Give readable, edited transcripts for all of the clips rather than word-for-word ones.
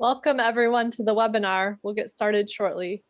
Welcome everyone to the webinar. We'll get started shortly.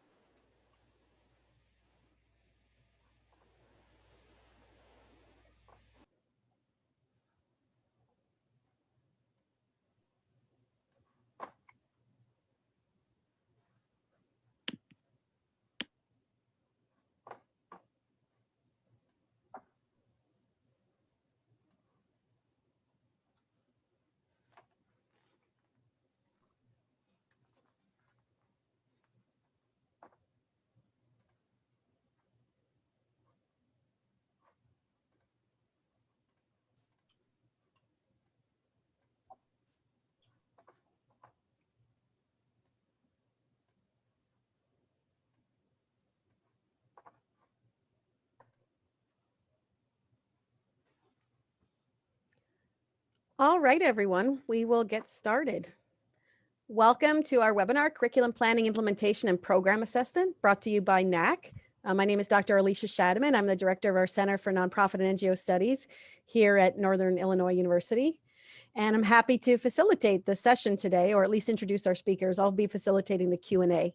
All right, everyone, we will get started. Welcome to our webinar, Curriculum Planning, Implementation, and Program Assessment, brought to you by NAC. My name is Dr. Alicia Shadaman. I'm the director of our Center for Nonprofit and NGO Studies here at Northern Illinois University. And I'm happy to facilitate the session today, or at least introduce our speakers. I'll be facilitating the Q&A.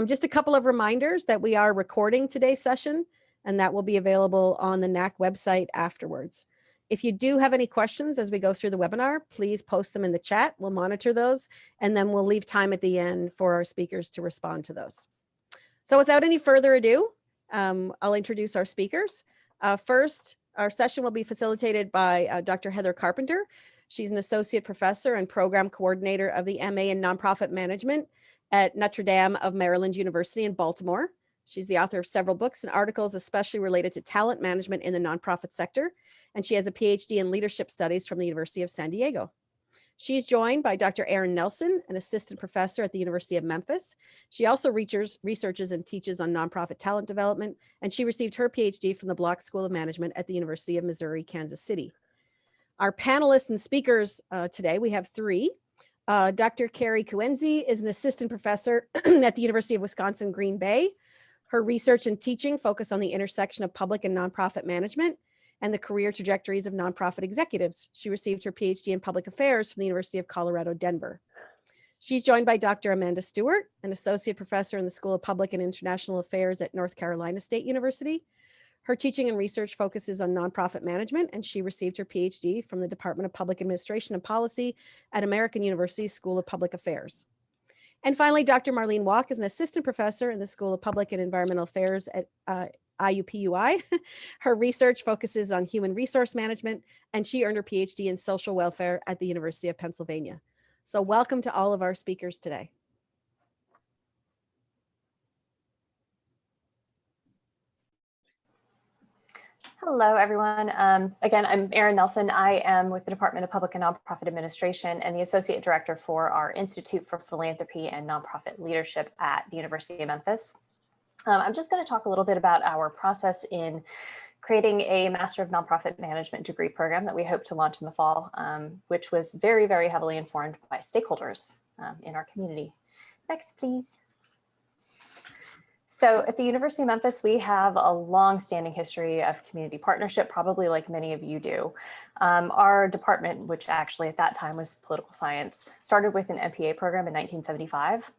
Just a couple of reminders that we are recording today's session, and that will be available on the NAC website afterwards. If you do have any questions as we go through the webinar, please post them in the chat. We'll monitor those, and then we'll leave time at the end for our speakers to respond to those. So without any further ado, I'll introduce our speakers. First, our session will be facilitated by Dr. Heather Carpenter. She's an associate professor and program coordinator of the MA in Nonprofit Management at Notre of Maryland University in Baltimore. She's the author of several books and articles, especially related to talent management in the nonprofit sector. And she has a PhD in leadership studies from the University of San Diego. She's joined by Dr. Erin Nelson, an assistant professor at the University of Memphis. She also researches and teaches on nonprofit talent development, and she received her PhD from the Block School of Management at the University of Missouri, Kansas City. Our panelists and speakers today, we have three. Dr. Kerry Kuenzi is an assistant professor at the University of Wisconsin, Green Bay. Her research and teaching focus on the intersection of public and nonprofit management and the career trajectories of nonprofit executives. She received her PhD in public affairs from the University of Colorado, Denver. She's joined by Dr. Amanda Stewart, an associate professor in the School of Public and International Affairs at North Carolina State University. Her teaching and research focuses on nonprofit management, and she received her PhD from the Department of Public Administration and Policy at American University School of Public Affairs. And finally, Dr. Marlene Walk is an assistant professor in the School of Public and Environmental Affairs at IUPUI. Her research focuses on human resource management, and she earned her PhD in social welfare at the University of Pennsylvania. So welcome to all of our speakers today. Hello, everyone. Again, I'm Erin Nelson. I am with the Department of Public and Nonprofit Administration and the Associate Director for our Institute for Philanthropy and Nonprofit Leadership at the University of Memphis. I'm just going to talk a little bit about our process in creating a Master of Nonprofit Management degree program that we hope to launch in the fall, which was very, very heavily informed by stakeholders in our community. Next, please. So at the University of Memphis, we have a long-standing history of community partnership, probably like many of you do. Our department, which actually at that time was political science, started with an MPA program in 1975,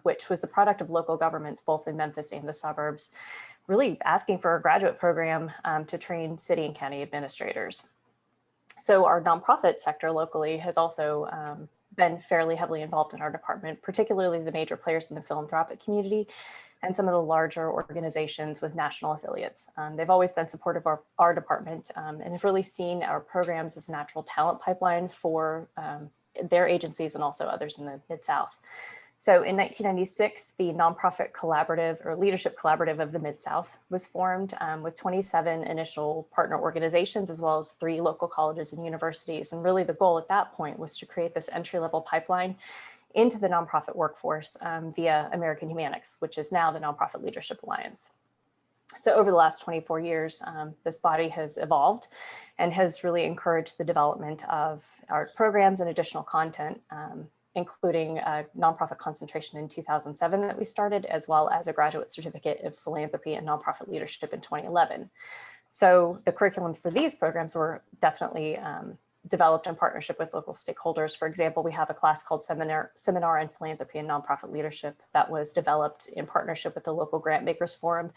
which was the product of local governments, both in Memphis and the suburbs, really asking for a graduate program to train city and county administrators. So our nonprofit sector locally has also been fairly heavily involved in our department, particularly the major players in the philanthropic community and some of the larger organizations with national affiliates. They've always been supportive of our department and have really seen our programs as a natural talent pipeline for their agencies and also others in the Mid-South. So in 1996, the nonprofit collaborative or leadership collaborative of the Mid-South was formed with 27 initial partner organizations, as well as 3 local colleges and universities. And really the goal at that point was to create this entry-level pipeline into the nonprofit workforce via American Humanics, which is now the Nonprofit Leadership Alliance. So over the last 24 years, this body has evolved and has really encouraged the development of our programs and additional content, including a nonprofit concentration in 2007 that we started, as well as a graduate certificate of philanthropy and nonprofit leadership in 2011. So the curriculum for these programs were definitely developed in partnership with local stakeholders. For example, we have a class called Seminar in Philanthropy and Nonprofit Leadership that was developed in partnership with the local Grant Makers Forum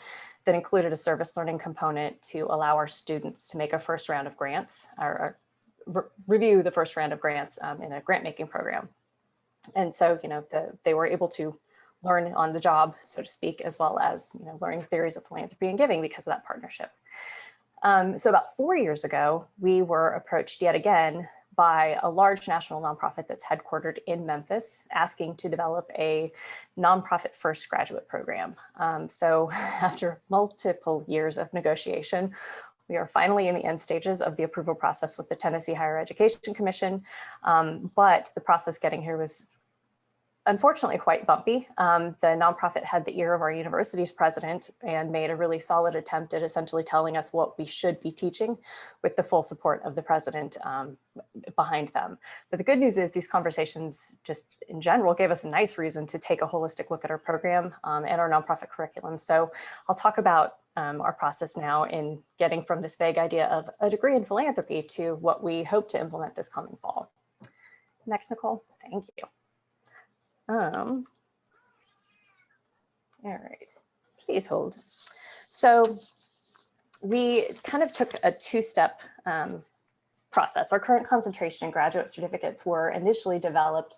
that included a service learning component to allow our students to make a first round of grants or review the first round of grants in a grant making program. And so, they were able to learn on the job, so to speak, as well as, learning theories of philanthropy and giving because of that partnership. So about 4 years ago, we were approached yet again by a large national nonprofit that's headquartered in Memphis, asking to develop a nonprofit first graduate program. So after multiple years of negotiation, we are finally in the end stages of the approval process with the Tennessee Higher Education Commission, but the process getting here was unfortunately quite bumpy. The nonprofit had the ear of our university's president and made a really solid attempt at essentially telling us what we should be teaching with the full support of the president behind them. But the good news is these conversations just in general gave us a nice reason to take a holistic look at our program and our nonprofit curriculum. So I'll talk about our process now in getting from this vague idea of a degree in philanthropy to what we hope to implement this coming fall. Next, Nicole, thank you. All right, please hold. So we kind of took a two-step process. Our current concentration and graduate certificates were initially developed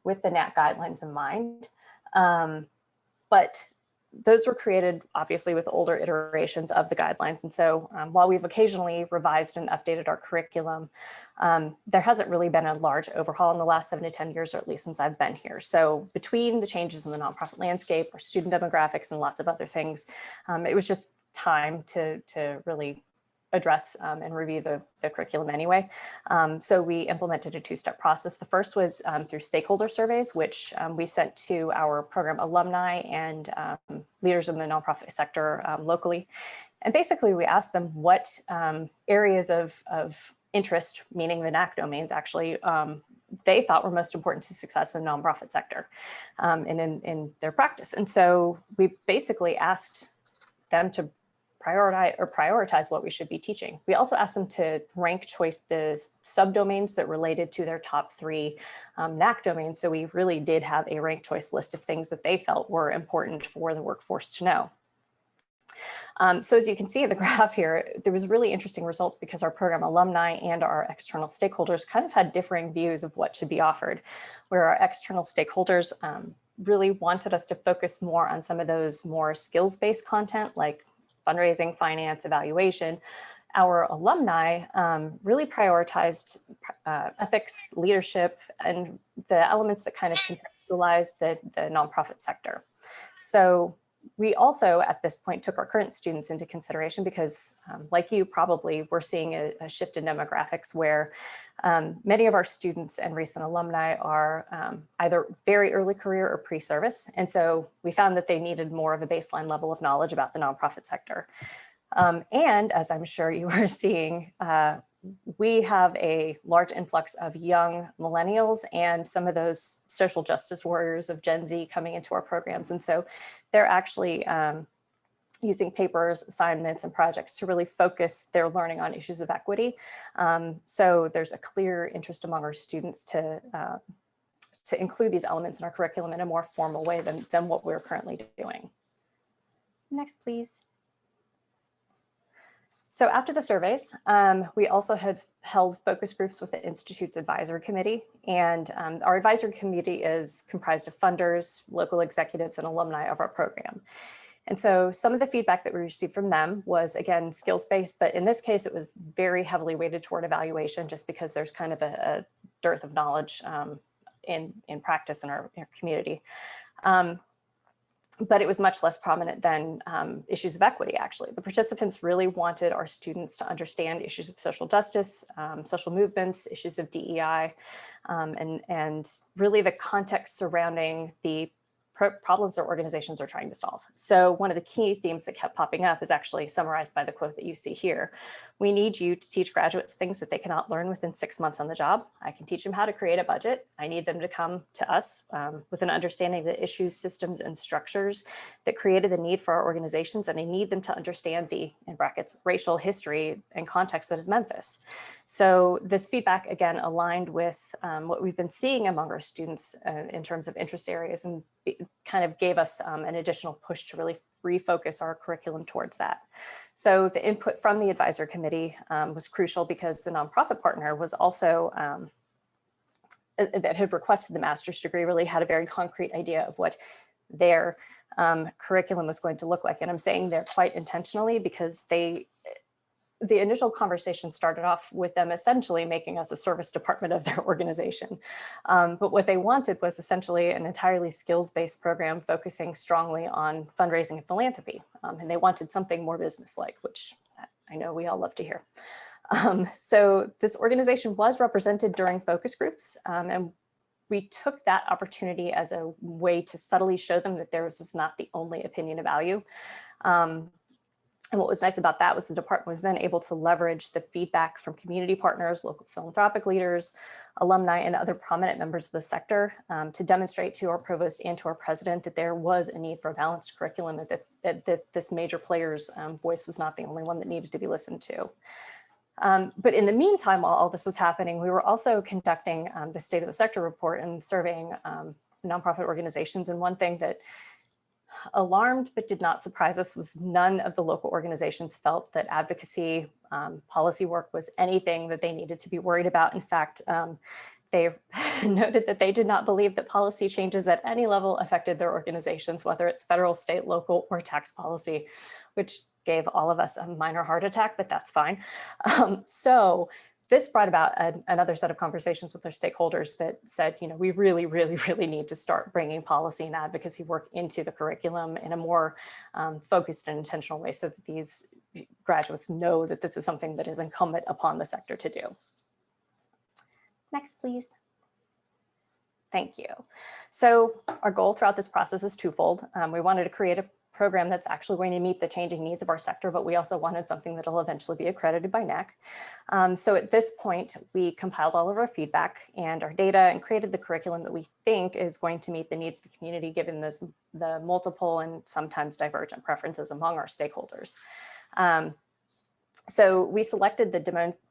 with the NAC guidelines in mind, but those were created obviously with older iterations of the guidelines. And so while we've occasionally revised and updated our curriculum, there hasn't really been a large overhaul in the last 7 to 10 years, or at least since I've been here. So between the changes in the nonprofit landscape, our student demographics, and lots of other things, it was just time to really address and review the curriculum anyway. So we implemented a two-step process. The first was through stakeholder surveys, which we sent to our program alumni and leaders in the nonprofit sector locally. And basically we asked them what areas of interest, meaning the NAC domains actually, they thought were most important to success in the nonprofit sector and in their practice. And so we basically asked them to prioritize what we should be teaching. We also asked them to rank choice the subdomains that related to their top 3 NAC domains. So we really did have a rank choice list of things that they felt were important for the workforce to know. So as you can see in the graph here, there was really interesting results because our program alumni and our external stakeholders kind of had differing views of what should be offered, where our external stakeholders really wanted us to focus more on some of those more skills-based content like fundraising, finance, evaluation. Our alumni really prioritized ethics, leadership, and the elements that kind of contextualize the nonprofit sector. So we also, at this point, took our current students into consideration because, like you probably, we're seeing a shift in demographics where many of our students and recent alumni are either very early career or pre-service. And so we found that they needed more of a baseline level of knowledge about the nonprofit sector. And as I'm sure you are seeing, we have a large influx of young millennials and some of those social justice warriors of Gen Z coming into our programs. And so they're actually using papers, assignments, and projects to really focus their learning on issues of equity. So there's a clear interest among our students to include these elements in our curriculum in a more formal way than what we're currently doing. Next, please. So after the surveys, we also have held focus groups with the Institute's advisory committee. And our advisory committee is comprised of funders, local executives, and alumni of our program. And so some of the feedback that we received from them was, again, skills-based, but in this case, it was very heavily weighted toward evaluation just because there's kind of a dearth of knowledge in practice in our community. But it was much less prominent than issues of equity, actually. The participants really wanted our students to understand issues of social justice, social movements, issues of DEI, and really the context surrounding the problems their organizations are trying to solve. So one of the key themes that kept popping up is actually summarized by the quote that you see here, We need you to teach graduates things that they cannot learn within 6 months on the job. I can teach them how to create a budget. I need them to come to us with an understanding of the issues, systems, and structures that created the need for our organizations. And I need them to understand the, in brackets, racial history and context that is Memphis. So this feedback, again, aligned with what we've been seeing among our students in terms of interest areas, and kind of gave us an additional push to really refocus our curriculum towards that. So the input from the advisor committee was crucial because the nonprofit partner was also, that had requested the master's degree, really had a very concrete idea of what their curriculum was going to look like. And I'm saying they're quite intentionally because the initial conversation started off with them essentially making us a service department of their organization. But what they wanted was essentially an entirely skills-based program focusing strongly on fundraising and philanthropy. And they wanted something more business-like, which I know we all love to hear. So this organization was represented during focus groups, and we took that opportunity as a way to subtly show them that theirs was not the only opinion of value. And what was nice about that was the department was then able to leverage the feedback from community partners, local philanthropic leaders, alumni, and other prominent members of the sector to demonstrate to our provost and to our president that there was a need for a balanced curriculum, that this major player's voice was not the only one that needed to be listened to. But in the meantime, while all this was happening, we were also conducting the State of the Sector report and surveying nonprofit organizations. And one thing that alarmed but did not surprise us was none of the local organizations felt that advocacy policy work was anything that they needed to be worried about. In fact, they noted that they did not believe that policy changes at any level affected their organizations, whether it's federal, state, local, or tax policy, which gave all of us a minor heart attack, but that's fine. So this brought about another set of conversations with our stakeholders that said, you know, we really, really, really need to start bringing policy and advocacy work into the curriculum in a more focused and intentional way so that these graduates know that this is something that is incumbent upon the sector to do. Next, please. Thank you. So our goal throughout this process is twofold. We wanted to create a program that's actually going to meet the changing needs of our sector, but we also wanted something that'll eventually be accredited by NAC. So at this point, we compiled all of our feedback and our data and created the curriculum that we think is going to meet the needs of the community, given the multiple and sometimes divergent preferences among our stakeholders. So we selected the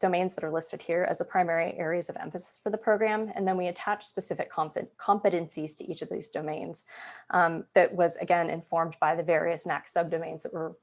domains that are listed here as the primary areas of emphasis for the program, and then we attached specific competencies to each of these domains that was, again, informed by the various NAC subdomains that were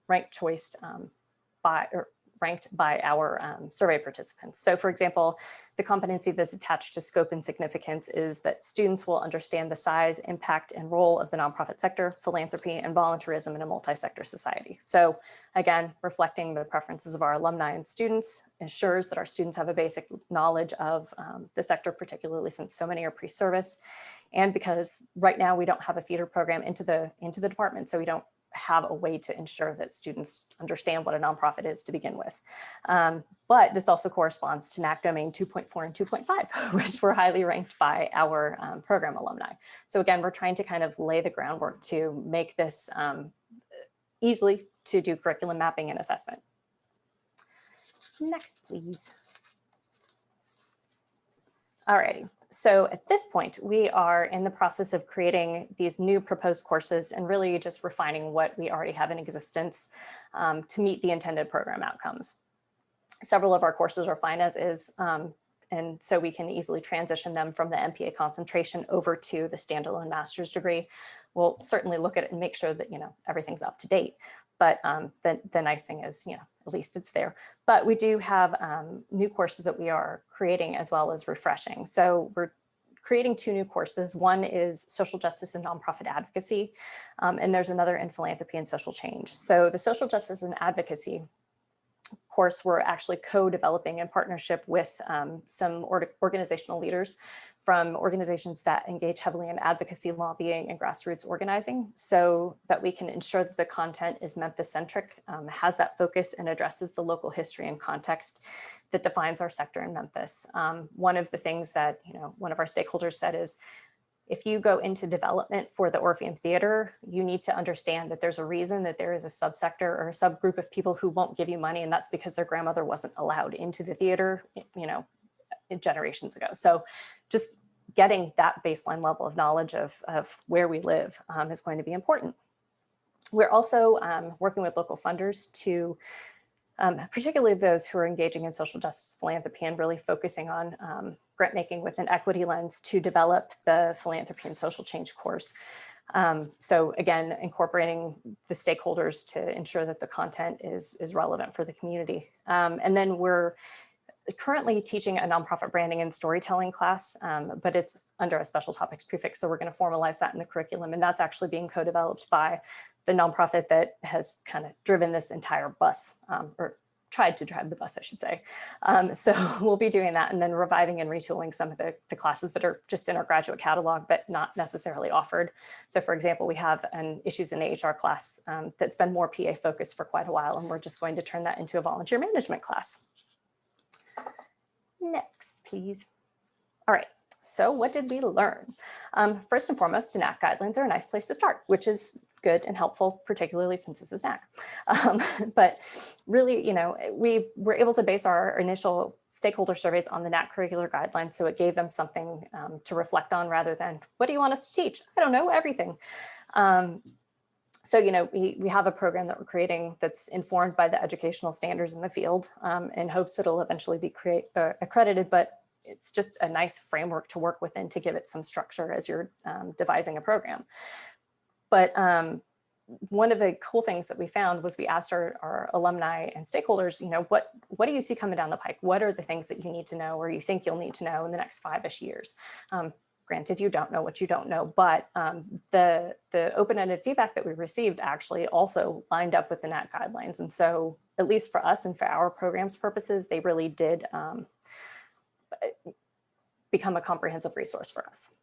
ranked by our survey participants. So for example, the competency that's attached to scope and significance is that students will understand the size, impact, and role of the nonprofit sector, philanthropy, and volunteerism in a multi-sector society. So again, reflecting the preferences of our alumni and students ensures that our students have a basic knowledge of the sector, particularly since so many are pre-service. And because right now we don't have a feeder program into the department, so we don't have a way to ensure that students understand what a nonprofit is to begin with. But this also corresponds to NAC domain 2.4 and 2.5, which were highly ranked by our program alumni. So again, we're trying to kind of lay the groundwork to make this easily to do curriculum mapping and assessment. Next, please. Alrighty, so at this point, we are in the process of creating these new proposed courses and really just refining what we already have in existence to meet the intended program outcomes. Several of our courses are fine as is, and so we can easily transition them from the MPA concentration over to the standalone master's degree. We'll certainly look at it and make sure that, you know, everything's up to date. But the nice thing is, you know, at least it's there. But we do have new courses that we are creating as well as refreshing. So we're creating two new courses. One is social justice and nonprofit advocacy, and there's another in philanthropy and social change. So the social justice and advocacy course we're actually co-developing in partnership with some organizational leaders from organizations that engage heavily in advocacy, lobbying, and grassroots organizing, so that we can ensure that the content is Memphis-centric, has that focus, and addresses the local history and context that defines our sector in Memphis. One of the things that, you know, one of our stakeholders said is, if you go into development for the Orpheum Theater, you need to understand that there's a reason that there is a subsector or a subgroup of people who won't give you money, and that's because their grandmother wasn't allowed into the theater, you know, generations ago. So just getting that baseline level of knowledge of where we live is going to be important. We're also working with local funders to, particularly those who are engaging in social justice philanthropy and really focusing on grant making with an equity lens, to develop the philanthropy and social change course. So again, incorporating the stakeholders to ensure that the content is relevant for the community. And then we're currently teaching a nonprofit branding and storytelling class, but it's under a special topics prefix. So we're going to formalize that in the curriculum. And that's actually being co-developed by the nonprofit that has kind of driven this entire bus, or tried to drive the bus, I should say. So we'll be doing that, and then reviving and retooling some of the classes that are just in our graduate catalog, but not necessarily offered. So for example, we have an issues in AHR class that's been more PA focused for quite a while, and we're just going to turn that into a volunteer management class. Next, please. All right, so what did we learn? First and foremost, the NAC guidelines are a nice place to start, which is good and helpful, particularly since this is NAC. But really, you know, we were able to base our initial stakeholder surveys on the NAC curricular guidelines, so it gave them something to reflect on rather than, what do you want us to teach? I don't know, everything. So, you know, we have a program that we're creating that's informed by the educational standards in the field, in hopes that it'll eventually be accredited, but it's just a nice framework to work within to give it some structure as you're devising a program. But one of the cool things that we found was we asked our alumni and stakeholders, you know, what do you see coming down the pike? What are the things that you need to know, or you think you'll need to know in the next 5-ish years? Granted, you don't know what you don't know, but the open-ended feedback that we received actually also lined up with the NAC guidelines. And so, at least for us and for our program's purposes, they really did become a comprehensive resource for us.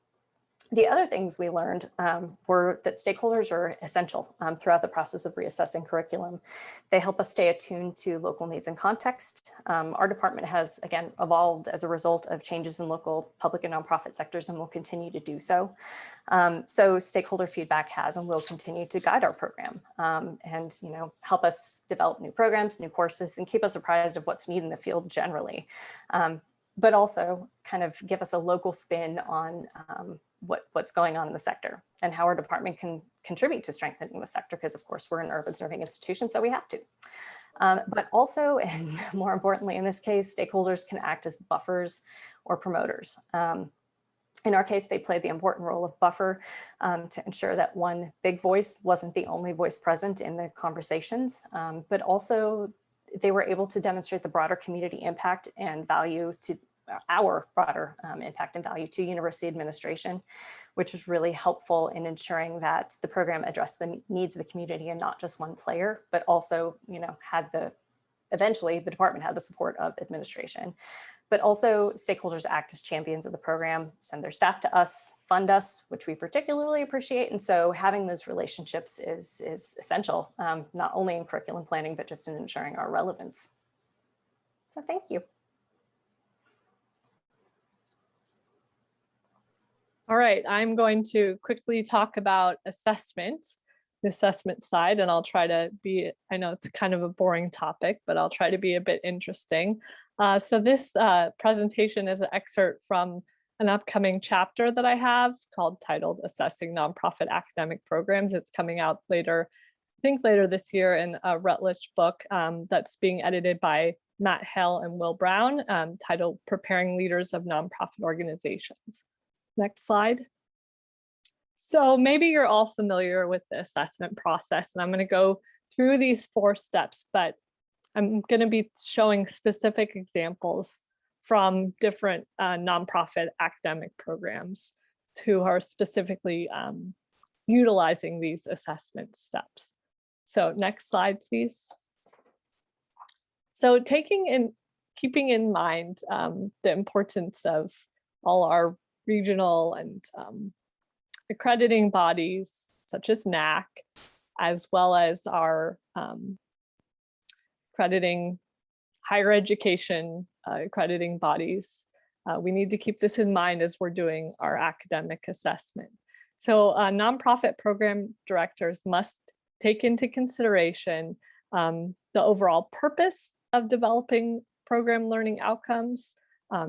The other things we learned were that stakeholders are essential throughout the process of reassessing curriculum. They help us stay attuned to local needs and context. Our department has, again, evolved as a result of changes in local public and nonprofit sectors, and will continue to do so. So stakeholder feedback has and will continue to guide our program, and, you know, help us develop new programs, new courses, and keep us apprised of what's needed in the field generally. But also kind of give us a local spin on what's going on in the sector and how our department can contribute to strengthening the sector, because of course we're an urban serving institution, so we have to. But also, and more importantly in this case, stakeholders can act as buffers or promoters. In our case, they played the important role of buffer to ensure that one big voice wasn't the only voice present in the conversations, but also they were able to demonstrate the broader community impact and value to our broader impact and value to university administration, which was really helpful in ensuring that the program addressed the needs of the community and not just one player, but also, you know, eventually the department had the support of administration. But also stakeholders act as champions of the program, send their staff to us, fund us, which we particularly appreciate. And so having those relationships is essential, not only in curriculum planning, but just in ensuring our relevance. So thank you. All right, I'm going to quickly talk about assessment, the assessment side, and I'll try to be, I know it's kind of a boring topic, but I'll try to be a bit interesting. So this presentation is an excerpt from an upcoming chapter that I have titled Assessing Nonprofit Academic Programs. It's coming out later, I think later this year, in a Routledge book that's being edited by Matt Hale and Will Brown, titled Preparing Leaders of Nonprofit Organizations. Next slide. So maybe you're all familiar with the assessment process, and I'm going to go through these 4 steps, but I'm going to be showing specific examples from different nonprofit academic programs who are specifically utilizing these assessment steps. So next slide, please. So keeping in mind the importance of all our regional and accrediting bodies such as NAC, as well as our accrediting higher education accrediting bodies, We need to keep this in mind as we're doing our academic assessment. So nonprofit program directors must take into consideration the overall purpose of developing program learning outcomes.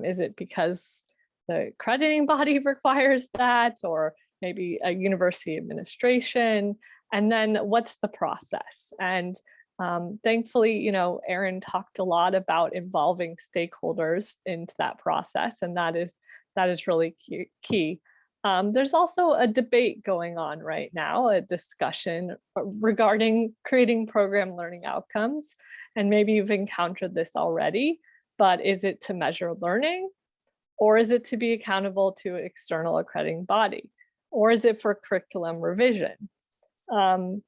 Is it because the accrediting body requires that, or maybe a university administration? And then what's the process? And thankfully, Erin talked a lot about involving stakeholders into that process, and that is really key. There's also a debate going on right now, a discussion regarding creating program learning outcomes. And maybe you've encountered this already, but is it to measure learning, or is it to be accountable to an external accrediting body, or is it for curriculum revision?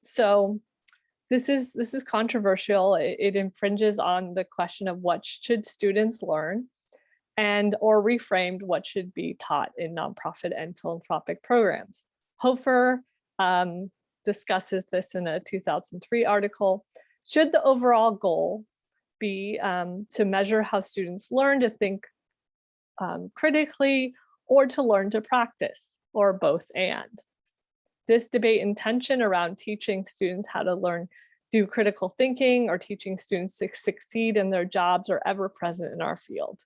So this is controversial. It infringes on the question of what should students learn, and or reframed what should be taught in nonprofit and philanthropic programs. Hofer discusses this in a 2003 article. Should the overall goal be to measure how students learn to think critically, or to learn to practice, or both and? This debate and tension around teaching students how to learn do critical thinking or teaching students to succeed in their jobs are ever present in our field.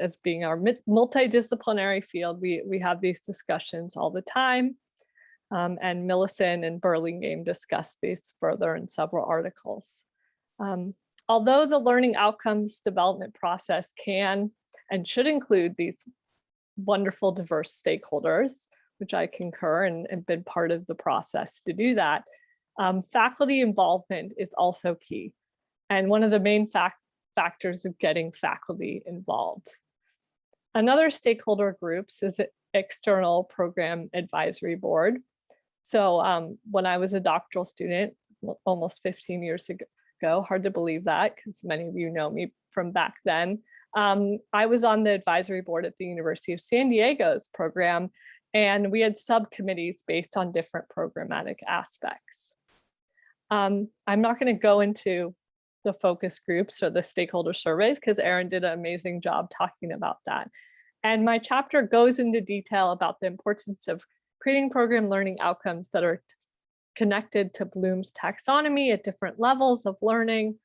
As being our multidisciplinary field, we have these discussions all the time. And Millicent and Burlingame discussed these further in several articles. Although the learning outcomes development process can and should include these wonderful diverse stakeholders, which I concur and been part of the process to do that, faculty involvement is also key. And one of the main factors of getting faculty involved. Another stakeholder groups is the external program advisory board. So when I was a doctoral student, almost 15 years ago, hard to believe that because many of you know me from back then, I was on the advisory board at the University of San Diego's program, and we had subcommittees based on different programmatic aspects. I'm not going to go into the focus groups or the stakeholder surveys because Erin did an amazing job talking about that. And my chapter goes into detail about the importance of creating program learning outcomes that are connected to Bloom's taxonomy at different levels of learning,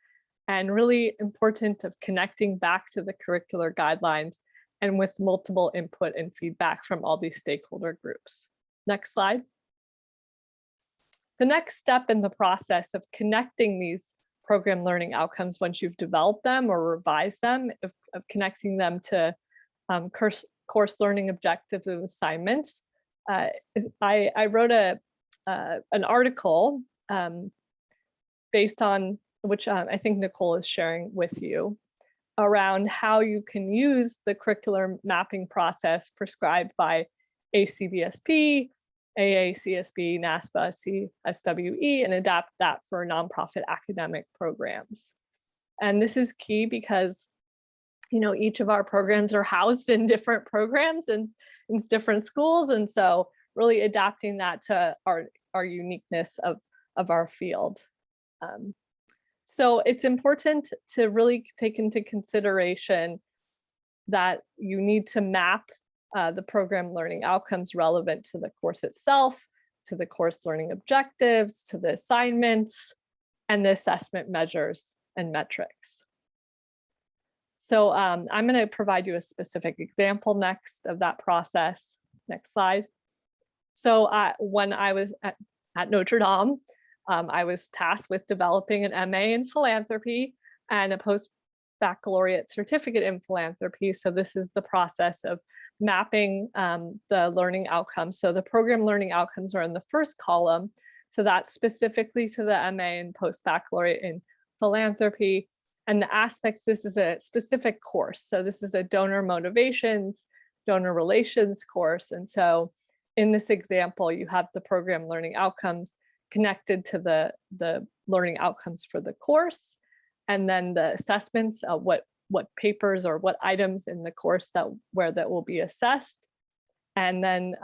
and really important of connecting back to the curricular guidelines and with multiple input and feedback from all these stakeholder groups. Next slide. The next step in the process of connecting these program learning outcomes, once you've developed them or revised them, of connecting them to course learning objectives and assignments. I wrote an article based on which I think Nicole is sharing with you, around how you can use the curricular mapping process prescribed by ACBSP, AACSB, NASPA, CSWE, and adapt that for nonprofit academic programs. And this is key because, each of our programs are housed in different programs and in different schools. And so really adapting that to our uniqueness of our field. So it's important to really take into consideration that you need to map the program learning outcomes relevant to the course itself, to the course learning objectives, to the assignments, and the assessment measures and metrics. So I'm going to provide you a specific example next of that process. Next slide. So when I was at Notre Dame, I was tasked with developing an MA in philanthropy and a post-baccalaureate certificate in philanthropy. So this is the process of mapping the learning outcomes. So the program learning outcomes are in the first column. So that's specifically to the MA and post-baccalaureate in philanthropy. And the aspects, this is a specific course. So this is a donor motivations, donor relations course. And so in this example, you have the program learning outcomes connected to the learning outcomes for the course, and then the assessments of what papers or what items in the course where that will be assessed, and then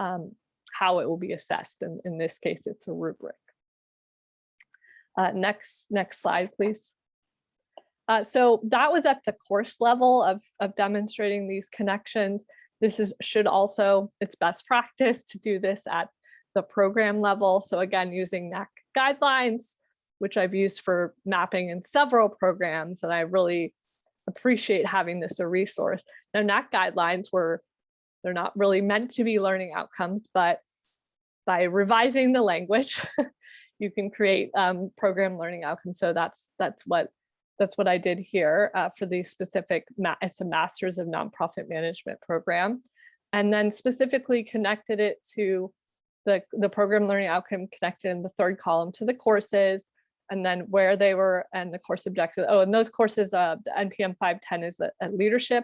how it will be assessed. And in this case, it's a rubric. Next slide, please. So that was at the course level of demonstrating these connections. This should also, it's best practice to do this at the program level. So again, using NAC guidelines, which I've used for mapping in several programs, and I really appreciate having this a resource. Now, NAC guidelines they're not really meant to be learning outcomes, but by revising the language, you can create program learning outcomes. So that's what I did here for the specific, it's a Master's of Nonprofit Management program, and then specifically connected it to the program learning outcome, connected in the third column to the courses, and then where they were and the course objective. Oh, and those courses, the NPM 510 is a leadership,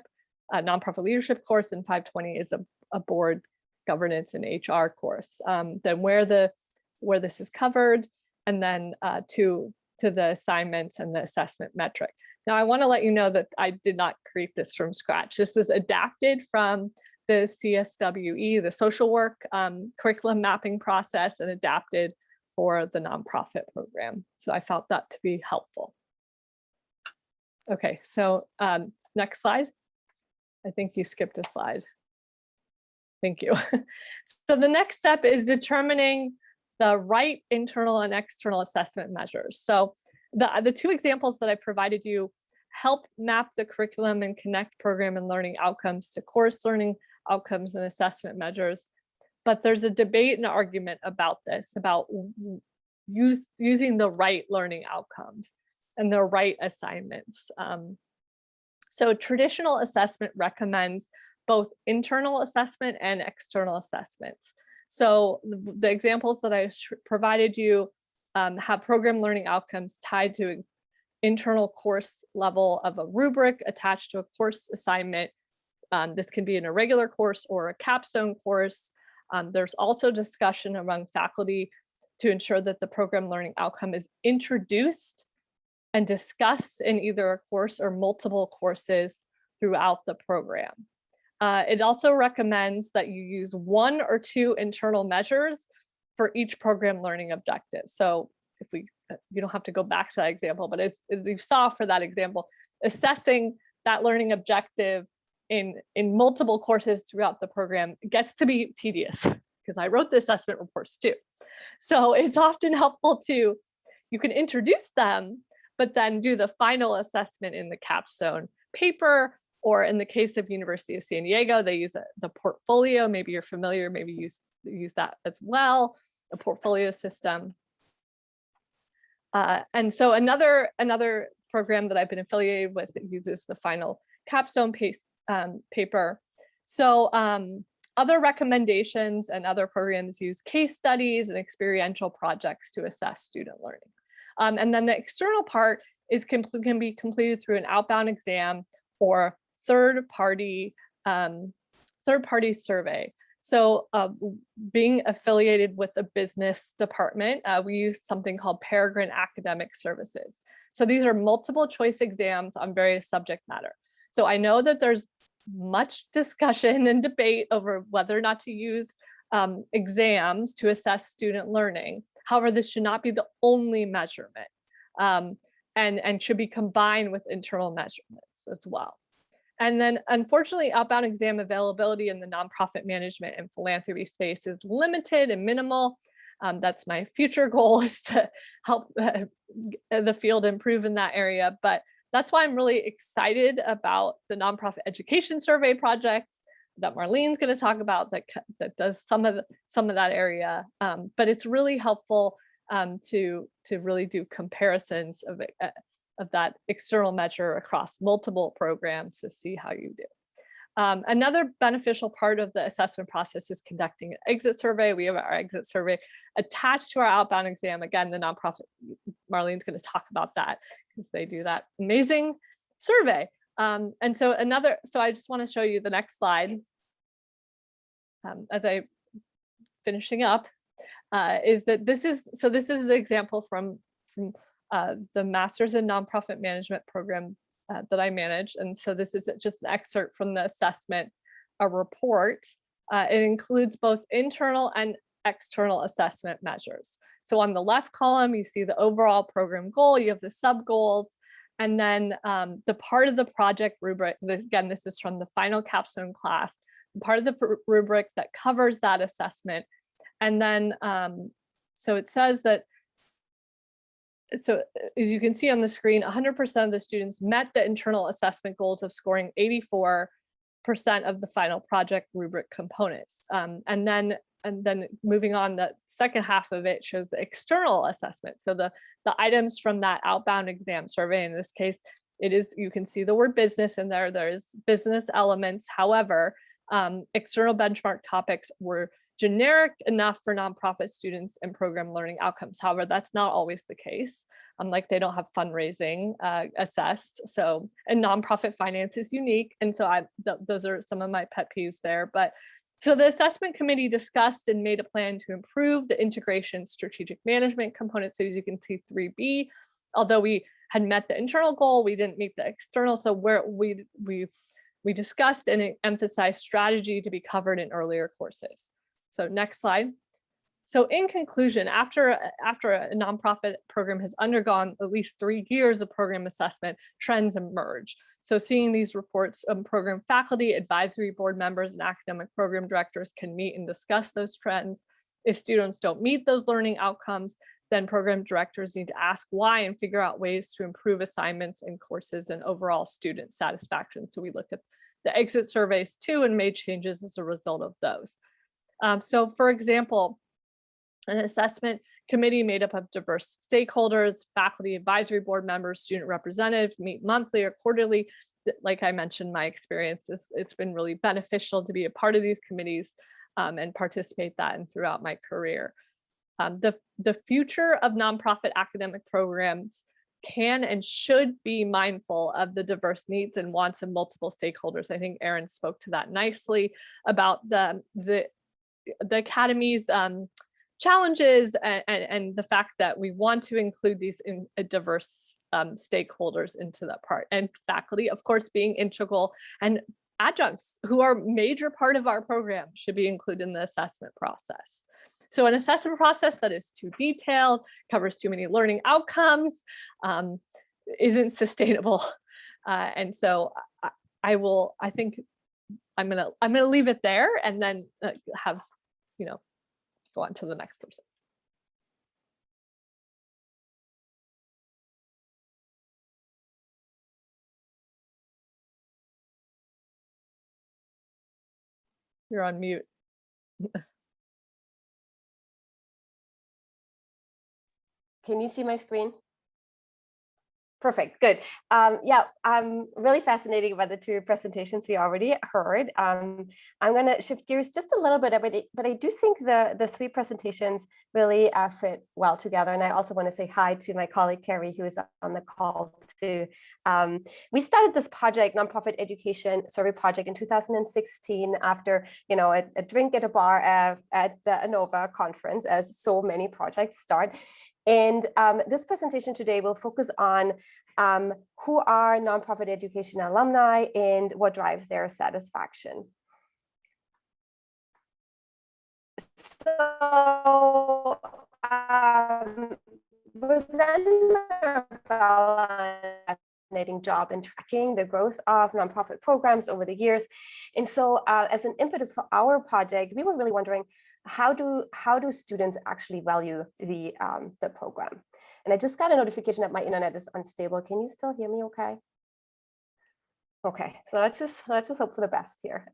a nonprofit leadership course, and 520 is a board governance and HR course. Then where this is covered, and then to the assignments and the assessment metric. Now, I want to let you know that I did not create this from scratch. This is adapted from the CSWE, the social work curriculum mapping process, and adapted for the nonprofit program. So I felt that to be helpful. Okay, so next slide. I think you skipped a slide. Thank you. So the next step is determining the right internal and external assessment measures. So the two examples that I provided you help map the curriculum and connect program and learning outcomes to course learning outcomes and assessment measures. But there's a debate and argument about this, about using the right learning outcomes and the right assignments. So traditional assessment recommends both internal assessment and external assessments. So the examples that I provided you have program learning outcomes tied to an internal course level of a rubric attached to a course assignment. This can be in a regular course or a capstone course. There's also discussion among faculty to ensure that the program learning outcome is introduced and discussed in either a course or multiple courses throughout the program. It also recommends that you use 1 or 2 internal measures for each program learning objective. So if you don't have to go back to that example, but as you saw for that example, assessing that learning objective in multiple courses throughout the program gets to be tedious, because I wrote the assessment reports too. So it's often helpful you can introduce them, but then do the final assessment in the capstone paper, or in the case of University of San Diego, they use the portfolio. Maybe you're familiar, maybe use that as well, the portfolio system. And so another program that I've been affiliated with that uses the final capstone paper. So other recommendations and other programs use case studies and experiential projects to assess student learning. And then the external part can be completed through an outbound exam or third-party survey. So being affiliated with a business department, we use something called Peregrine Academic Services. So these are multiple choice exams on various subject matter. So I know that there's much discussion and debate over whether or not to use exams to assess student learning. However, this should not be the only measurement and should be combined with internal measurements as well. And then unfortunately, outbound exam availability in the nonprofit management and philanthropy space is limited and minimal. That's my future goal, is to help the field improve in that area. But that's why I'm really excited about the nonprofit education survey project that Marlene's going to talk about that does some of that area. But it's really helpful to really do comparisons of that external measure across multiple programs to see how you do. Another beneficial part of the assessment process is conducting an exit survey. We have our exit survey attached to our outbound exam. Again, the nonprofit, Marlene's going to talk about that because they do that amazing survey. And so I just want to show you the next slide as I finishing up, is that this is the example from the Master's in Nonprofit Management program that I manage. And so this is just an excerpt from the assessment, a report. It includes both internal and external assessment measures. So on the left column, you see the overall program goal, you have the sub goals, And then the part of the project rubric, again, this is from the final capstone class, part of the rubric that covers that assessment. And then, so it says that, so as you can see on the screen, 100% of the students met the internal assessment goals of scoring 84% of the final project rubric components. And then moving on, the second half of it shows the external assessment. So the items from that outbound exam survey, in this case, it is, you can see the word business in there, there's business elements. However, external benchmark topics were generic enough for nonprofit students and program learning outcomes. However, that's not always the case. Like they don't have fundraising assessed. So, and nonprofit finance is unique. And so those are some of my pet peeves there. But so the assessment committee discussed and made a plan to improve the integration strategic management component. So as you can see, 3B, although we had met the internal goal, we didn't meet the external. So where we discussed and emphasized strategy to be covered in earlier courses. So next slide. So in conclusion, after a nonprofit program has undergone at least 3 years of program assessment, trends emerge. So seeing these reports, program faculty, advisory board members, and academic program directors can meet and discuss those trends. If students don't meet those learning outcomes, then program directors need to ask why and figure out ways to improve assignments and courses and overall student satisfaction. So we looked at the exit surveys too and made changes as a result of those. So for example, an assessment committee made up of diverse stakeholders, faculty, advisory board members, student representatives meet monthly or quarterly. Like I mentioned, my experience is it's been really beneficial to be a part of these committees and participate that and throughout my career. The future of nonprofit academic programs can and should be mindful of the diverse needs and wants of multiple stakeholders. I think Erin spoke to that nicely about the Academy's challenges and the fact that we want to include these diverse stakeholders into that part, and faculty, of course, being integral, and adjuncts who are a major part of our program should be included in the assessment process. So an assessment process that is too detailed, covers too many learning outcomes, isn't sustainable. And so I think I'm gonna leave it there and then have, go on to the next person. You're on mute. Can you see my screen? Perfect, good. Yeah, I'm really fascinated by the 2 presentations we already heard. I'm going to shift gears just a little bit, but I do think the 3 presentations really fit well together. And I also want to say hi to my colleague, Kerry, who is on the call too. We started this project, Nonprofit Education Survey Project, in 2016 after, a drink at a bar at the ANOVA conference, as so many projects start. And this presentation today will focus on who are nonprofit education alumni and what drives their satisfaction. So, fascinating job in tracking the growth of nonprofit programs over the years. And so as an impetus for our project, we were really wondering, how do students actually value the program? And I just got a notification that my internet is unstable. Can you still hear me okay? Okay, so let's just hope for the best here.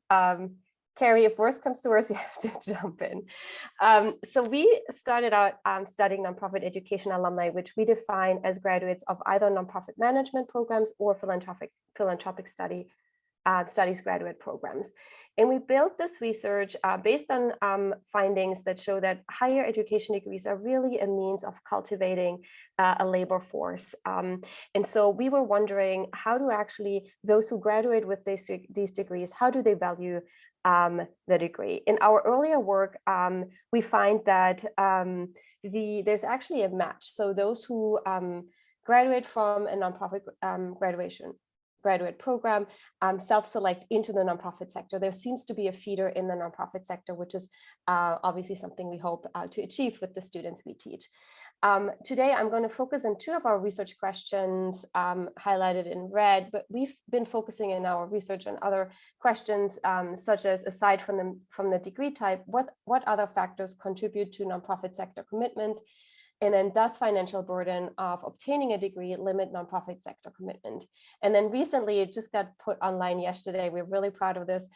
Kerry, if worse comes to worse, you have to jump in. So we started out studying nonprofit education alumni, which we define as graduates of either nonprofit management programs or philanthropic studies graduate programs. And we built this research based on findings that show that higher education degrees are really a means of cultivating a labor force. And so we were wondering, how do actually those who graduate with these degrees, how do they value the degree? In our earlier work, we find that there's actually a match. So those who graduate from a nonprofit graduation graduate program self-select into the nonprofit sector. There seems to be a feeder in the nonprofit sector, which is obviously something we hope to achieve with the students we teach. Today, I'm going to focus on two of our research questions highlighted in red, but we've been focusing in our research on other questions, such as, aside from the degree type, what other factors contribute to nonprofit sector commitment? And then, does financial burden of obtaining a degree limit nonprofit sector commitment? And then recently, it just got put online yesterday. We're really proud of this.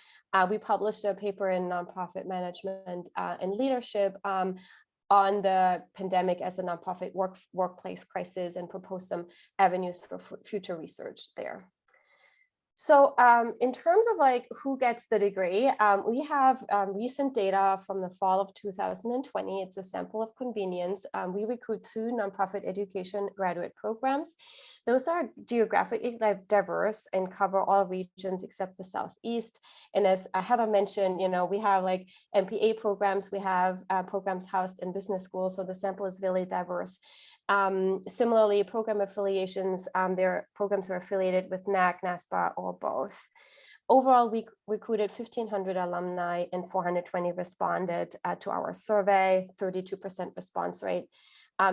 We published a paper in Nonprofit Management and Leadership on the pandemic as a nonprofit workplace crisis, and proposed some avenues for future research there. So in terms of like who gets the degree, we have recent data from the fall of 2020. It's a sample of convenience. We recruit 2 nonprofit education graduate programs. Those are geographically diverse and cover all regions except the Southeast. And as Heather mentioned, you know, we have like MPA programs, we have programs housed in business schools, so the sample is really diverse. Similarly, program affiliations, their programs are affiliated with NAC, NASPA, or both. Overall, we recruited 1,500 alumni and 420 responded to our survey, 32% response rate.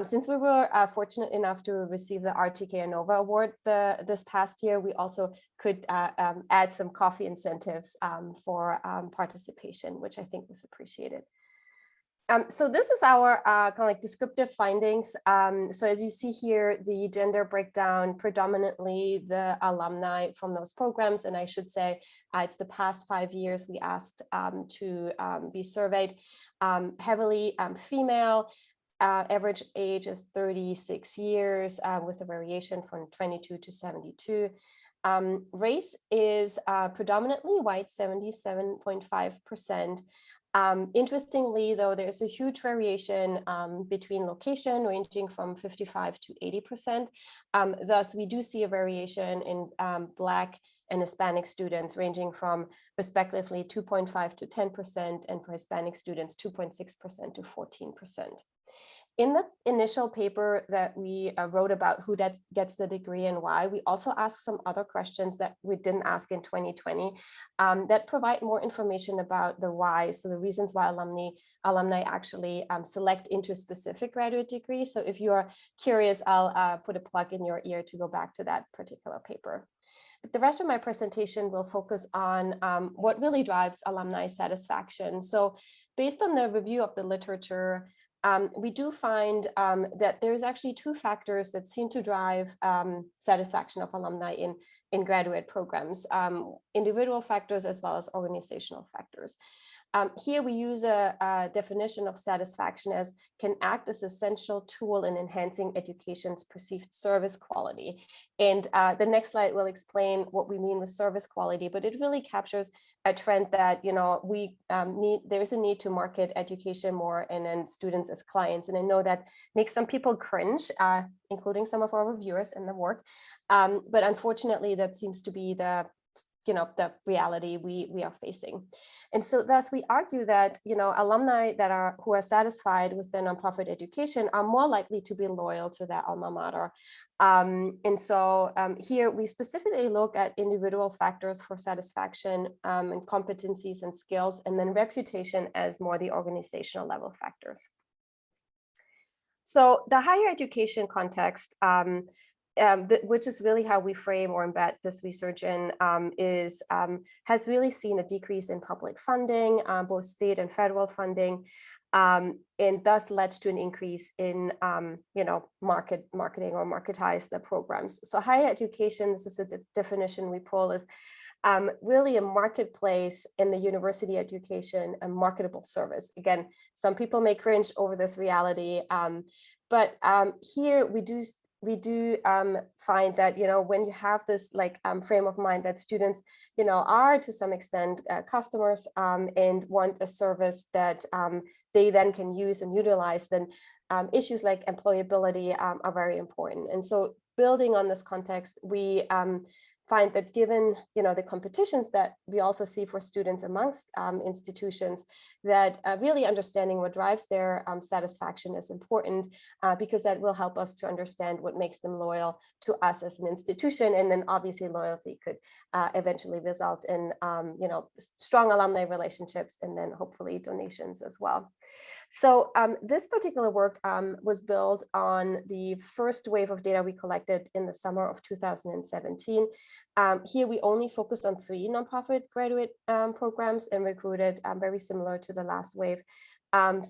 Since we were fortunate enough to receive the RTK ANOVA Award this past year, we also could add some coffee incentives for participation, which I think was appreciated. So this is our kind of like descriptive findings. So as you see here, the gender breakdown, predominantly the alumni from those programs. And I should say it's the past 5 years we asked to be surveyed, heavily female. Average age is 36 years with a variation from 22 to 72. Race is predominantly white, 77.5%. Interestingly, though, there's a huge variation between location, ranging from 55 to 80%. Thus, we do see a variation in Black and Hispanic students, ranging from respectively 2.5 to 10%, and for Hispanic students, 2.6% to 14%. In the initial paper that we wrote about who gets the degree and why, we also asked some other questions that we didn't ask in 2020 that provide more information about the why, so the reasons why alumni actually select into a specific graduate degree. So if you are curious, I'll put a plug in your ear to go back to that particular paper. But the rest of my presentation will focus on what really drives alumni satisfaction. So based on the review of the literature, we do find that there's actually 2 factors that seem to drive satisfaction of alumni in graduate programs, individual factors as well as organizational factors. Here we use a definition of satisfaction as can act as an essential tool in enhancing education's perceived service quality. And the next slide will explain what we mean with service quality, but it really captures a trend that, you know, there's a need to market education more and then students as clients. And I know that makes some people cringe, including some of our reviewers in the work. But unfortunately, that seems to be the reality we are facing. And so thus we argue that, you know, alumni who are satisfied with their nonprofit education are more likely to be loyal to their alma mater. And so here we specifically look at individual factors for satisfaction and competencies and skills, and then reputation as more the organizational level factors. So the higher education context, which is really how we frame or embed this research in, has really seen a decrease in public funding, both state and federal funding, and thus led to an increase in, marketing or marketize the programs. So higher education, this is a definition we pull, is really a marketplace in the university education, a marketable service. Again, some people may cringe over this reality, but here we do find that, you know, when you have this frame of mind that students, you know, are to some extent customers and want a service that they then can use and utilize, then issues like employability are very important. And so building on this context, we find that given, the competitions that we also see for students amongst institutions, that really understanding what drives their satisfaction is important, because that will help us to understand what makes them loyal to us as an institution. And then obviously loyalty could eventually result in, strong alumni relationships, and then hopefully donations as well. So this particular work was built on the first wave of data we collected in the summer of 2017. Here we only focused on 3 nonprofit graduate programs and recruited very similar to the last wave from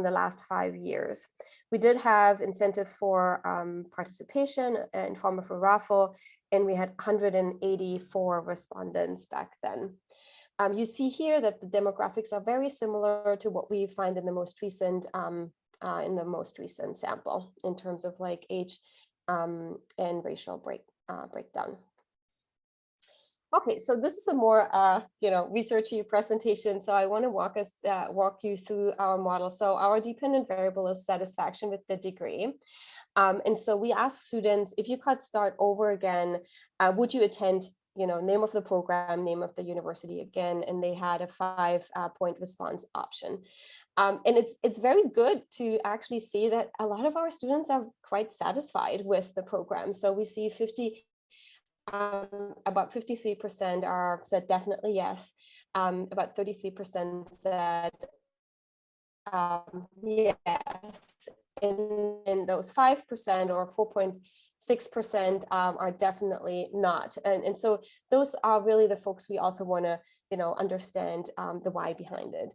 the last 5 years. We did have incentives for participation in form of a raffle, and we had 184 respondents back then. You see here that the demographics are very similar to what we find in the most recent sample in terms of like age and racial breakdown. Okay, so this is a more researchy presentation. So I want to walk you through our model. So our dependent variable is satisfaction with the degree. And so we ask students, if you could start over again, would you attend, name of the program, name of the university again, and they had a 5-point response option. And it's very good to actually see that a lot of our students are quite satisfied with the program. So we see about 53% said definitely yes. About 33% said yes. And those 5% or 4.6% are definitely not. And so those are really the folks we also want to, understand the why behind it.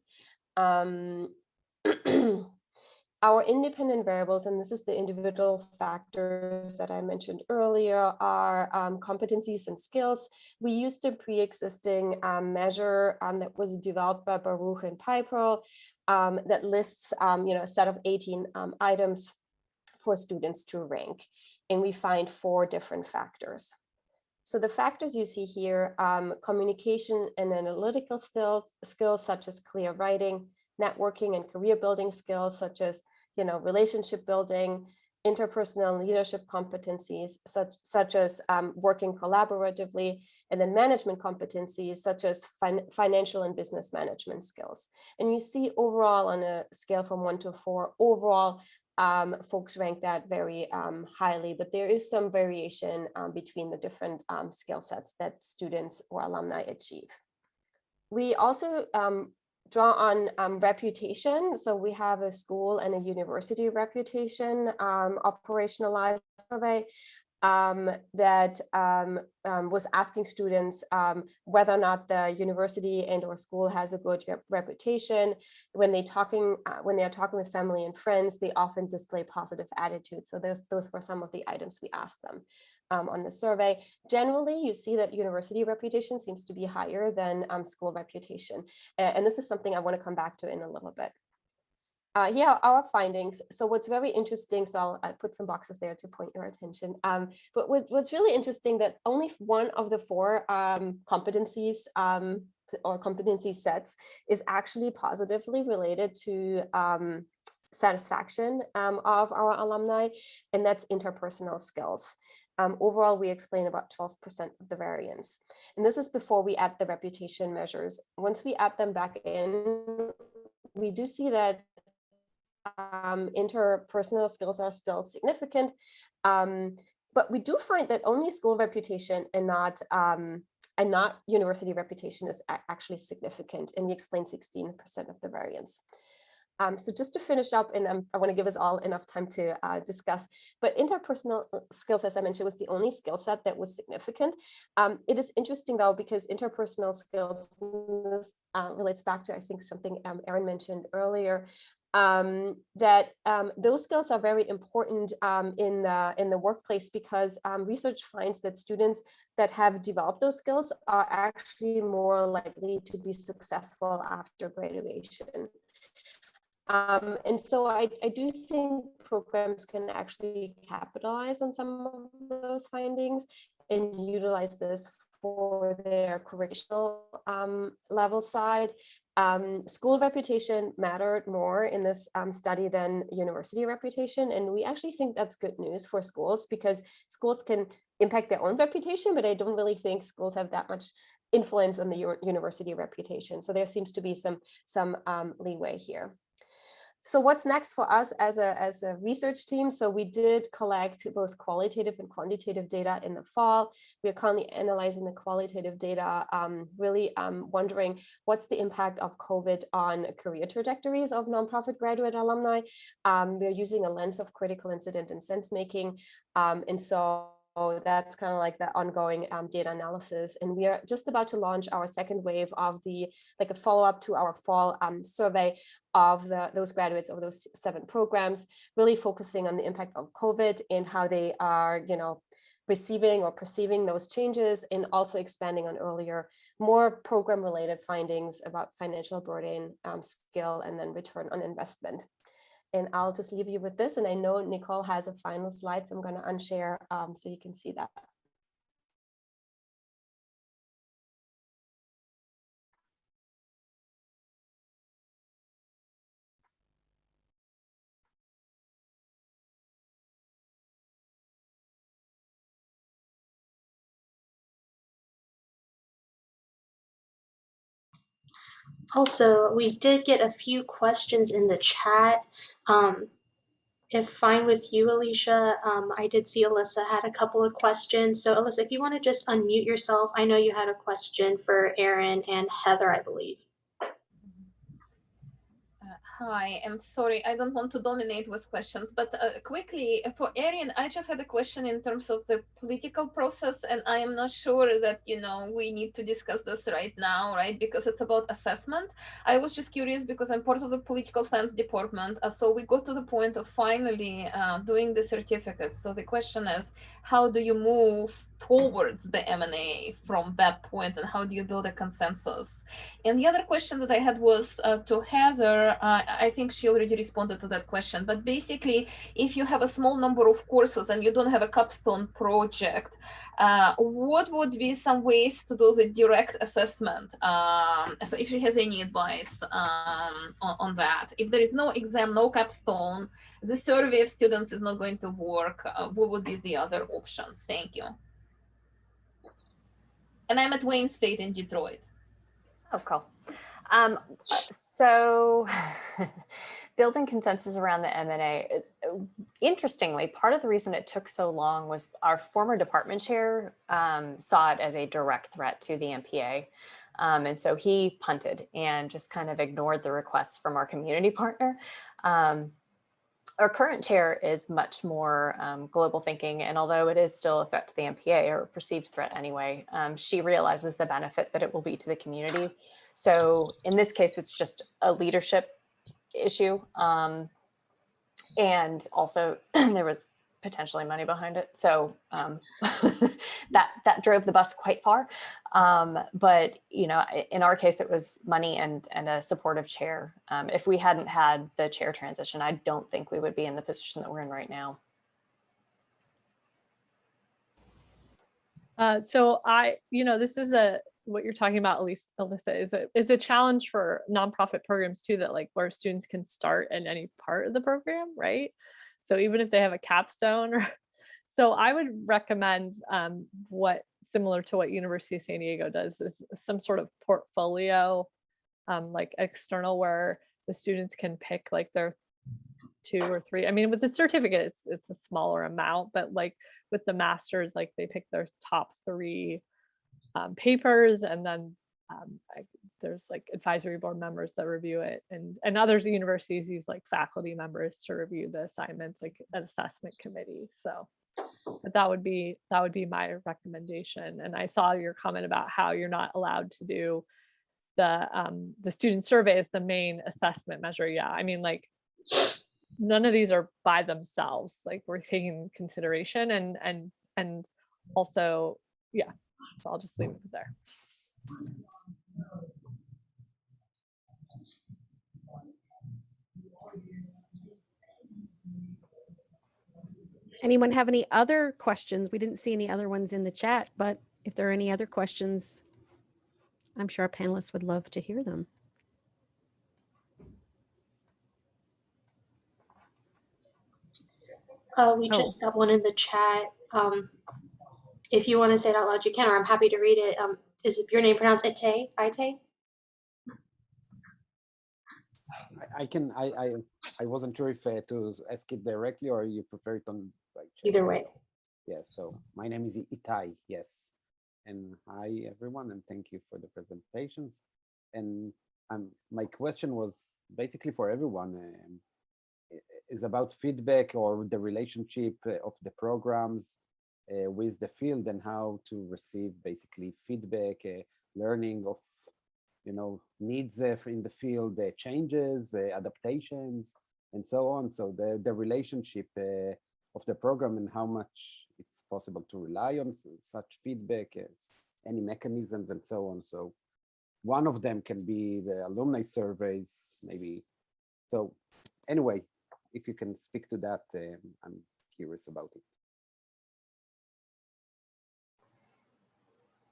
Our independent variables, and this is the individual factors that I mentioned earlier, are competencies and skills. We used a pre-existing measure that was developed by Baruch and Piper that lists, a set of 18 items for students to rank, and we find 4 different factors. So the factors you see here, communication and analytical skills such as clear writing, networking and career building skills such as, relationship building, interpersonal leadership competencies such as working collaboratively, and then management competencies such as financial and business management skills. And you see overall on a scale from 1 to 4, overall folks rank that very highly, but there is some variation between the different skill sets that students or alumni achieve. We also draw on reputation. So we have a school and a university reputation operationalized survey that was asking students whether or not the university and or school has a good reputation. When they are talking with family and friends, they often display positive attitudes. So those were some of the items we asked them on the survey. Generally, you see that university reputation seems to be higher than school reputation. And this is something I want to come back to in a little bit. Here are our findings. So what's very interesting, so I'll put some boxes there to point your attention. But what's really interesting that only 1 of the 4 competencies or competency sets is actually positively related to satisfaction of our alumni, and that's interpersonal skills. Overall, we explain about 12% of the variance. And this is before we add the reputation measures. Once we add them back in, we do see that interpersonal skills are still significant, but we do find that only school reputation and not university reputation is actually significant, and we explain 16% of the variance. So just to finish up, and I want to give us all enough time to discuss, but interpersonal skills, as I mentioned, was the only skill set that was significant. It is interesting though, because interpersonal skills relates back to, I think, something Erin mentioned earlier, that those skills are very important in the workplace, because research finds that students that have developed those skills are actually more likely to be successful after graduation. And so I do think programs can actually capitalize on some of those findings and utilize this for their curriculum level side. School reputation mattered more in this study than university reputation. And we actually think that's good news for schools, because schools can impact their own reputation, but I don't really think schools have that much influence on the university reputation. So there seems to be some leeway here. So what's next for us as a research team? So we did collect both qualitative and quantitative data in the fall. We are currently analyzing the qualitative data, really wondering what's the impact of COVID on career trajectories of nonprofit graduate alumni. We're using a lens of critical incident and sense making. And so that's kind of like the ongoing data analysis. And we are just about to launch our second wave of a follow-up to our fall survey of those graduates of those 7 programs, really focusing on the impact of COVID and how they are, receiving or perceiving those changes, and also expanding on earlier, more program-related findings about financial burden, skill, and then return on investment. And I'll just leave you with this. And I know Nicole has a final slide, so I'm going to unshare so you can see that. Also, we did get a few questions in the chat. If fine with you, Alicia, I did see Alyssa had a couple of questions. So Alyssa, if you want to just unmute yourself, I know you had a question for Erin and Heather, I believe. Hi, I'm sorry, I don't want to dominate with questions, but quickly for Erin, I just had a question in terms of the political process, and I am not sure that, we need to discuss this right now, right? Because it's about assessment. I was just curious because I'm part of the political science department. So we got to the point of finally doing the certificates. So the question is, how do you move towards the M&A from that point, and how do you build a consensus? And the other question that I had was to Heather. I think she already responded to that question, but basically, if you have a small number of courses and you don't have a capstone project, what would be some ways to do the direct assessment? So if she has any advice on that. If there is no exam, no capstone, the survey of students is not going to work, what would be the other options? Thank you. And I'm at Wayne State in Detroit. Oh, cool. So building consensus around the M&A, interestingly, part of the reason it took so long was our former department chair saw it as a direct threat to the MPA. And so he punted and just kind of ignored the requests from our community partner. Our current chair is much more global thinking, and although it is still a threat to the MPA, or a perceived threat anyway, she realizes the benefit that it will be to the community. So in this case, it's just a leadership issue. And also there was potentially money behind it. So that drove the bus quite far. But, in our case, it was money and a supportive chair. If we hadn't had the chair transition, I don't think we would be in the position that we're in right now. So this is what you're talking about, Alyssa, is a challenge for nonprofit programs too, that where students can start in any part of the program, right? So even if they have a capstone, so I would recommend similar to what University of San Diego does, is some sort of portfolio, external, where the students can pick their 2 or 3. I mean, with the certificate, it's a smaller amount, but with the masters, they pick their top 3 papers, and then there's advisory board members that review it, and other universities use faculty members to review the assignments, an assessment committee. So but that would be my recommendation. And I saw your comment about how you're not allowed to do the student survey as the main assessment measure. Yeah, I mean, none of these are by themselves, we're taking consideration, and also, yeah, so I'll just leave it there. Anyone have any other questions? We didn't see any other ones in the chat, but If there are any other questions, I'm sure our panelists would love to hear them. We just got one in the chat. If you want to say it out loud, you can, or I'm happy to read it. Is it your name pronounced Ite? Ite? I wasn't sure if to ask it directly or you prefer it on like chat. Either way. Yes, so my name is Itai, yes. And hi everyone, and thank you for the presentations. And my question was basically for everyone, is about feedback or the relationship of the programs with the field and how to receive basically feedback, learning of needs in the field, changes, adaptations, and so on. So the relationship of the program and how much it's possible to rely on such feedback, as any mechanisms and so on. So one of them can be the alumni surveys, maybe. So anyway, if you can speak to that, I'm curious about it.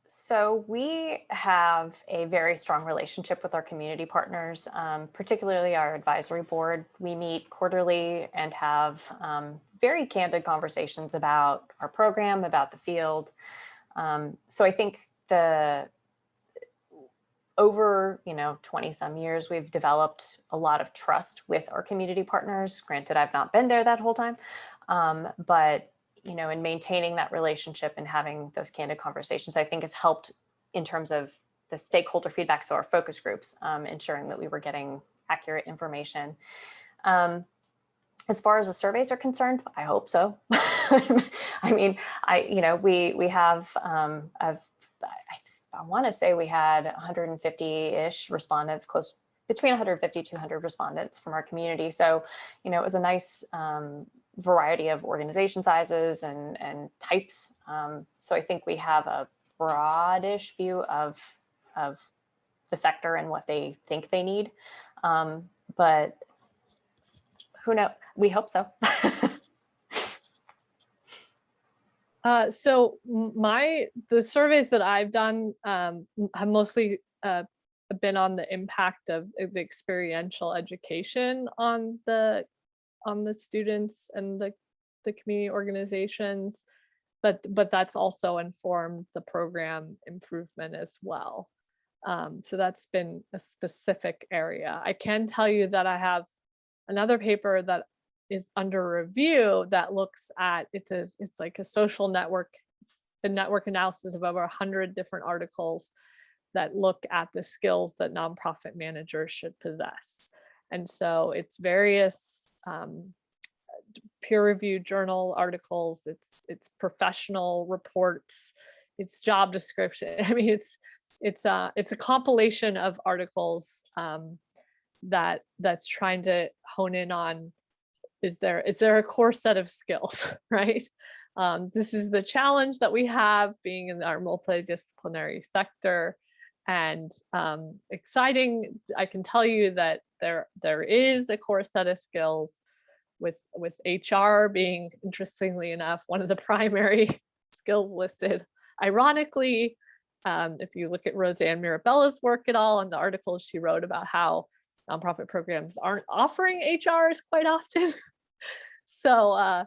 So we have a very strong relationship with our community partners, particularly our advisory board. We meet quarterly and have very candid conversations about our program, about the field. So I think over 20 some years, we've developed a lot of trust with our community partners. Granted, I've not been there that whole time, but in maintaining that relationship and having those candid conversations, I think has helped in terms of the stakeholder feedback. So our focus groups, ensuring that we were getting accurate information. As far as the surveys are concerned, I hope so. I mean, we have, I want to say we had 150-ish respondents, between 150 to 200 respondents from our community. So, it was a nice variety of organization sizes and types. So I think we have a broadish view of the sector and what they think they need. But who knows? We hope so. So the surveys that I've done have mostly been on the impact of the experiential education on the students and the community organizations, but that's also informed the program improvement as well. So that's been a specific area. I can tell you that I have another paper that is under review that looks at, it's like a social network. It's a network analysis of over 100 different articles that look at the skills that nonprofit managers should possess. And so it's various peer-reviewed journal articles, it's professional reports, it's job description. I mean, it's a compilation of articles that's trying to hone in on, is there a core set of skills, right? This is the challenge that we have being in our multidisciplinary sector. And exciting, I can tell you that there is a core set of skills, with HR being, interestingly enough, one of the primary skills listed. Ironically, if you look at Roseanne Mirabella's work at all and the articles she wrote about how nonprofit programs aren't offering HRs quite often. So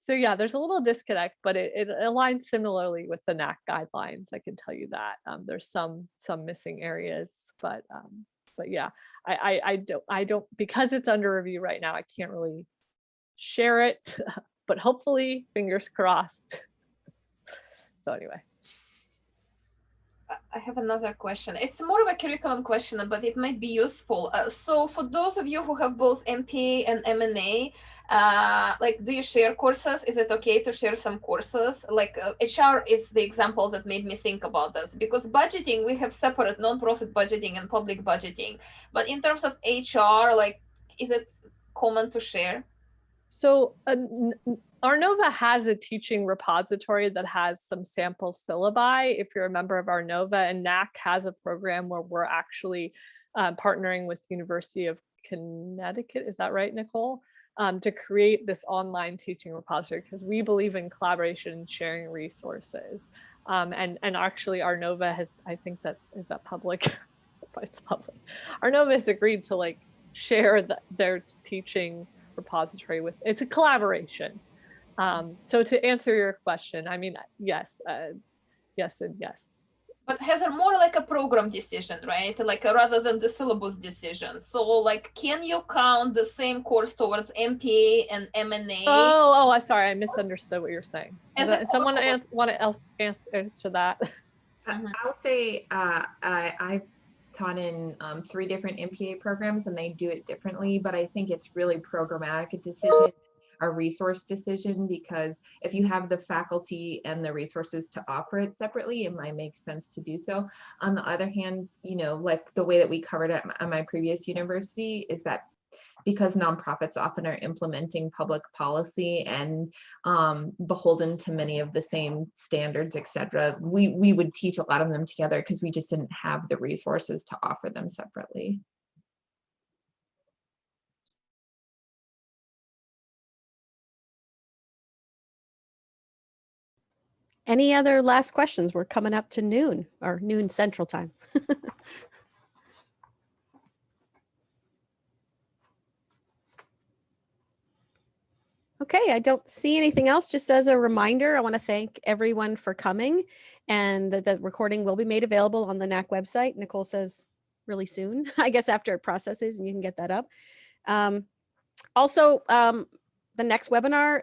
yeah, there's a little disconnect, but it aligns similarly with the NAC guidelines. I can tell you that there's some missing areas, but yeah, I don't, because it's under review right now, I can't really share it, but hopefully, fingers crossed. So anyway. I have another question. It's more of a curriculum question, but it might be useful. So for those of you who have both MPA and M&A, do you share courses? Is it okay to share some courses? HR is the example that made me think about this, because budgeting, we have separate nonprofit budgeting and public budgeting. But in terms of HR, is it common to share? So Arnova has a teaching repository that has some sample syllabi. If you're a member of Arnova, and NAC has a program where we're actually partnering with University of Connecticut. Is that right, Nicole? to create this online teaching repository, because we believe in collaboration and sharing resources. And actually our Nova has, I think is that public? It's public. Our Nova has agreed to like share their teaching repository with, it's a collaboration. So to answer your question, I mean, yes, yes and yes. But Heather, more like a program decision, right? Like rather than the syllabus decision. So like, can you count the same course towards MPA and MNA? Oh, I'm sorry, I misunderstood what you're saying. Someone else answer that? I'll say I've taught in 3 different MPA programs and they do it differently, but I think it's really programmatic decision, a resource decision, because if you have the faculty and the resources to offer it separately, it might make sense to do so. On the other hand, you know, like the way that we covered it at my previous university is that because nonprofits often are implementing public policy and beholden to many of the same standards, et cetera, we would teach a lot of them together because we just didn't have the resources to offer them separately. Any other last questions? We're coming up to noon, or noon Central Time. Okay, I don't see anything else. Just as a reminder, I want to thank everyone for coming, and the recording will be made available on the NAC website. Nicole says really soon, I guess after it processes, and you can get that up. Also, the next webinar,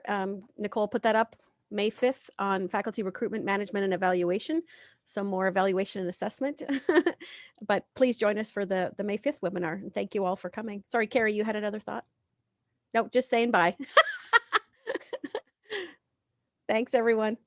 Nicole put that up May 5th on faculty recruitment, management, and evaluation. So more evaluation and assessment. But please join us for the May 5th webinar. And thank you all for coming. Sorry, Kerry, you had another thought? No, just saying bye. Thanks, everyone.